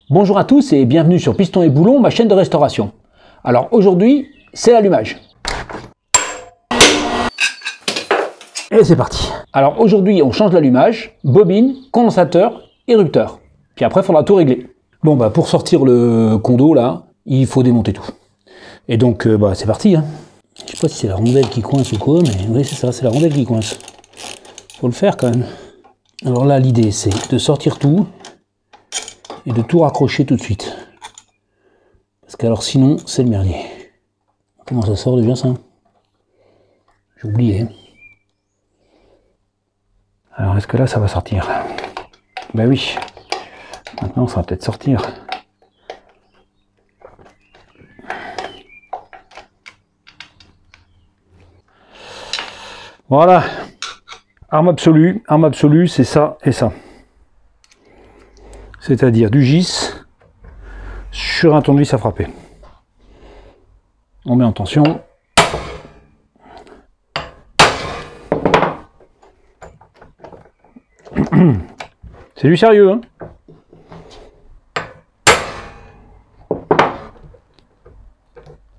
Bonjour à tous et bienvenue sur Piston et Boulon, ma chaîne de restauration. Alors aujourd'hui, c'est l'allumage. Et c'est parti. Alors aujourd'hui, on change l'allumage, bobine, condensateur, érupteur. Puis après, il faudra tout régler. Bon, pour sortir le condo, là, il faut démonter tout. Et donc, c'est parti. Hein. Je sais pas si c'est la rondelle qui coince ou quoi, mais oui, c'est ça, c'est la rondelle qui coince. Faut le faire quand même. Alors là, l'idée, c'est de sortir tout et de tout raccrocher tout de suite. Parce que alors sinon, c'est le merdier. Comment ça sort déjà ça? J'ai oublié. Alors est-ce que là ça va sortir? Ben oui. Maintenant ça va peut-être sortir. Voilà. Arme absolue, c'est ça et ça. C'est-à-dire du gis sur un tournevis à frapper. On met en tension. C'est du sérieux, hein.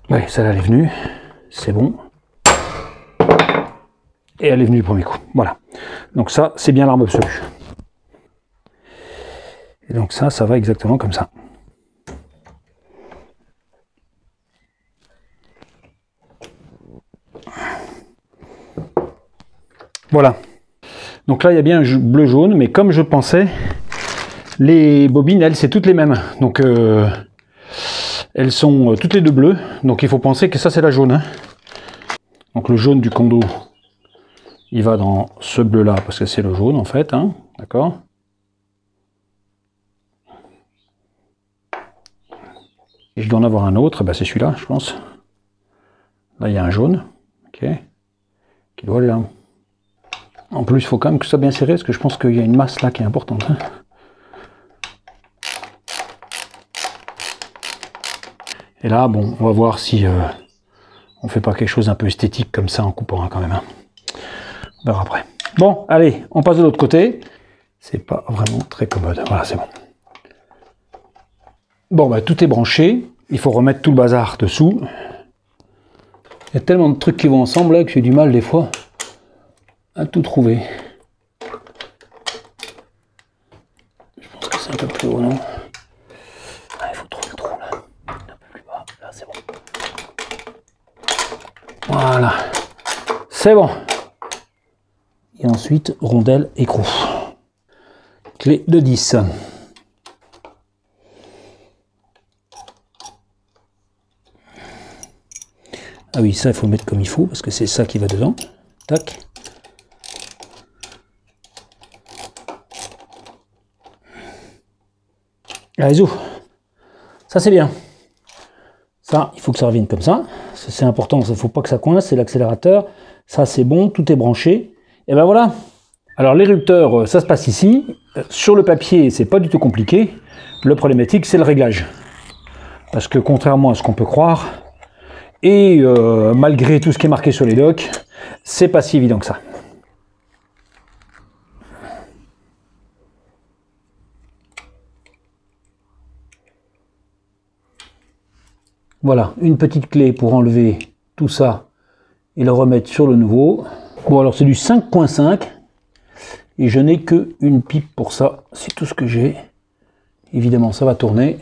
Ouais, celle-là elle est venue, c'est bon. Et elle est venue du premier coup, voilà. Donc ça, c'est bien l'arme absolue. Et donc ça va exactement comme ça. Voilà. Donc là, il y a bien un bleu-jaune, mais comme je pensais, les bobines, elles, c'est toutes les mêmes. Donc, elles sont toutes les deux bleues. Donc, il faut penser que ça, c'est la jaune. Hein. Donc, le jaune du condo, il va dans ce bleu-là, parce que c'est le jaune, en fait. Hein. D'accord? Et je dois en avoir un autre, c'est celui-là, je pense. Là, il y a un jaune, ok, qui doit aller là. En plus, il faut quand même que ce soit bien serré, parce que je pense qu'il y a une masse là qui est importante. Hein. Et là, bon, on va voir si on fait pas quelque chose un peu esthétique comme ça en coupant hein, quand même. Hein. On verra après. Bon, allez, on passe de l'autre côté. C'est pas vraiment très commode. Voilà, c'est bon. Bon, tout est branché. Il faut remettre tout le bazar dessous. Il y a tellement de trucs qui vont ensemble là que j'ai du mal des fois à tout trouver. Je pense que c'est un peu plus haut, non? Ah, il faut trouver le trou là. Un peu plus bas. Là, c'est bon. Voilà. C'est bon. Et ensuite, rondelle, écrou. Clé de 10. Ah oui, ça, il faut le mettre comme il faut, parce que c'est ça qui va dedans. Tac. Allez, ça c'est bien. Ça, il faut que ça revienne comme ça. C'est important, il ne faut pas que ça coince, c'est l'accélérateur. Ça c'est bon, tout est branché. Et ben voilà. Alors l'érupteur, ça se passe ici. Sur le papier, c'est pas du tout compliqué. Le problématique, c'est le réglage. Parce que contrairement à ce qu'on peut croire, et malgré tout ce qui est marqué sur les docs, c'est pas si évident que ça. Voilà, une petite clé pour enlever tout ça et le remettre sur le nouveau. Bon, alors c'est du 5.5 et je n'ai que une pipe pour ça, c'est tout ce que j'ai. Évidemment, ça va tourner.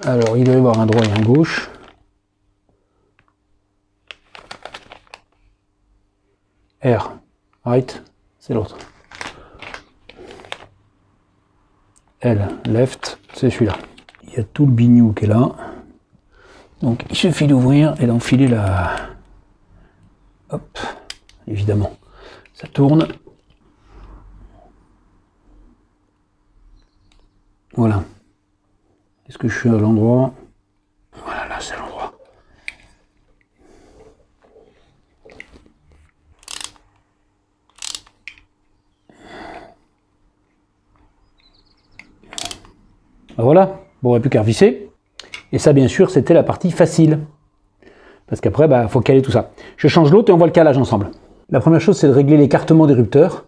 Alors, il doit y avoir un droit et un gauche. R, right, c'est l'autre. L, left, c'est celui-là. Il y a tout le bignou qui est là. Donc il suffit d'ouvrir et d'enfiler la... Hop, évidemment, ça tourne. Voilà. Est-ce que je suis à l'endroit? Voilà, là c'est l'endroit. Voilà, bon, il n'y a plus qu'à revisser. Et ça, bien sûr, c'était la partie facile. Parce qu'après, il faut caler tout ça. Je change l'autre et on voit le calage ensemble. La première chose, c'est de régler l'écartement des rupteurs.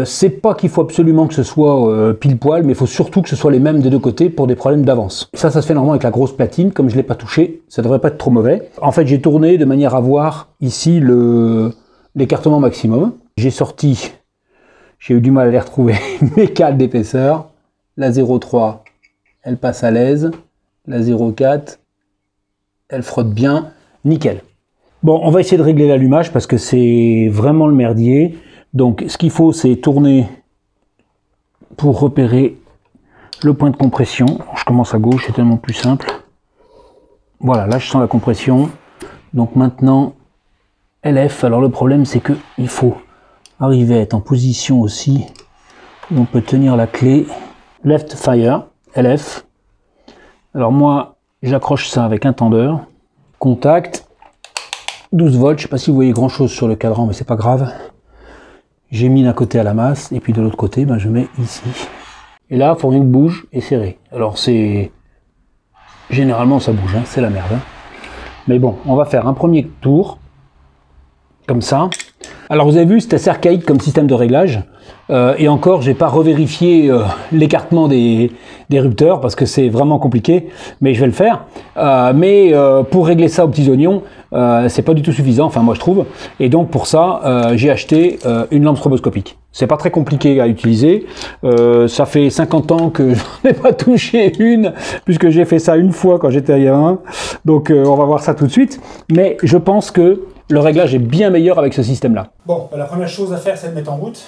C'est pas qu'il faut absolument que ce soit pile poil, mais il faut surtout que ce soit les mêmes des deux côtés pour des problèmes d'avance. Ça se fait normalement avec la grosse platine. Comme je ne l'ai pas touché, ça devrait pas être trop mauvais. En fait, j'ai tourné de manière à voir ici l'écartement maximum. J'ai sorti, j'ai eu du mal à les retrouver, mes cales d'épaisseur. La 0,3, elle passe à l'aise. La 0,4, elle frotte bien. Nickel. Bon, on va essayer de régler l'allumage parce que c'est vraiment le merdier. Donc, ce qu'il faut, c'est tourner pour repérer le point de compression. Je commence à gauche, c'est tellement plus simple. Voilà, là, je sens la compression. Donc maintenant, LF. Alors, le problème, c'est que il faut arriver à être en position aussi où on peut tenir la clé. Left fire, LF. Alors moi, j'accroche ça avec un tendeur. Contact. 12 volts, je ne sais pas si vous voyez grand chose sur le cadran, mais c'est pas grave. J'ai mis d'un côté à la masse, et puis de l'autre côté, je mets ici. Et là, il faut rien que bouge et serrer. Alors c'est... Généralement ça bouge, c'est la merde. Mais bon, on va faire un premier tour, comme ça. Alors vous avez vu, c'est assez archaïque comme système de réglage. Et encore, j'ai pas revérifié l'écartement des rupteurs parce que c'est vraiment compliqué, mais je vais le faire. Mais pour régler ça aux petits oignons, c'est pas du tout suffisant, enfin moi je trouve. Et donc pour ça, j'ai acheté une lampe stroboscopique. C'est pas très compliqué à utiliser. Ça fait 50 ans que je n'ai pas touché une, puisque j'ai fait ça une fois quand j'étais gamin. Donc on va voir ça tout de suite. Mais je pense que le réglage est bien meilleur avec ce système-là. Bon, la première chose à faire, c'est de mettre en route.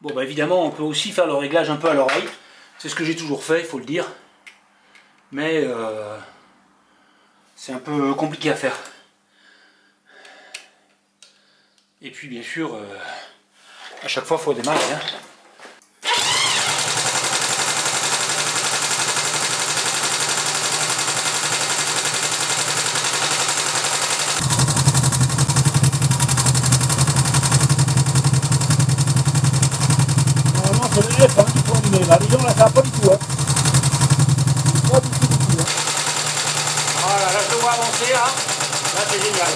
Bon, évidemment, on peut aussi faire le réglage un peu à l'oreille. C'est ce que j'ai toujours fait, il faut le dire. Mais c'est un peu compliqué à faire. Et puis, bien sûr, à chaque fois, il faut démarrer. C'est le F qui faut allumer, là, disons, là ça va pas du tout. Pas du tout. Voilà, là je le vois avancer, là c'est génial.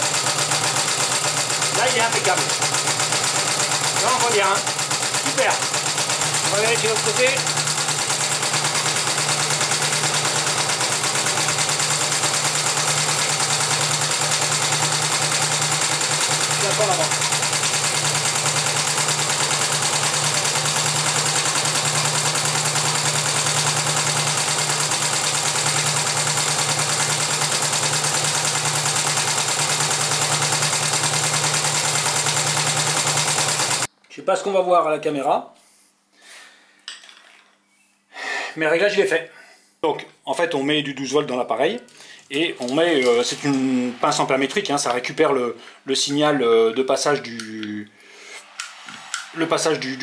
Là il est impeccable. Là on voit bien, super. On va vérifier de l'autre côté. Je suis encore là-bas. Je sais pas ce qu'on va voir à la caméra, mais le réglage il est fait. Donc en fait on met du 12 volts dans l'appareil et on met, c'est une pince ampère-métrique, ça récupère le signal de passage du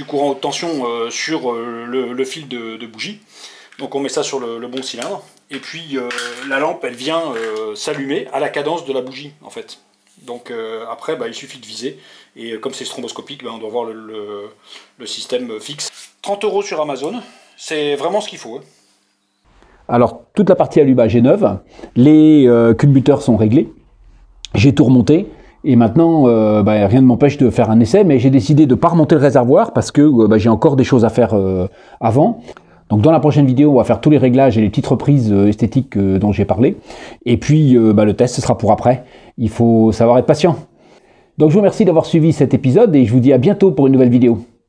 courant haute tension sur le fil de bougie. Donc on met ça sur le bon cylindre et puis la lampe elle vient s'allumer à la cadence de la bougie en fait. Donc après il suffit de viser et comme c'est stroboscopique on doit voir le système fixe. 30 € sur Amazon, c'est vraiment ce qu'il faut. Alors toute la partie allumage est neuve, les culbuteurs sont réglés, j'ai tout remonté et maintenant rien ne m'empêche de faire un essai, mais j'ai décidé de ne pas remonter le réservoir parce que j'ai encore des choses à faire avant. Donc dans la prochaine vidéo, on va faire tous les réglages et les petites reprises esthétiques dont j'ai parlé. Et puis le test, ce sera pour après. Il faut savoir être patient. Donc je vous remercie d'avoir suivi cet épisode et je vous dis à bientôt pour une nouvelle vidéo.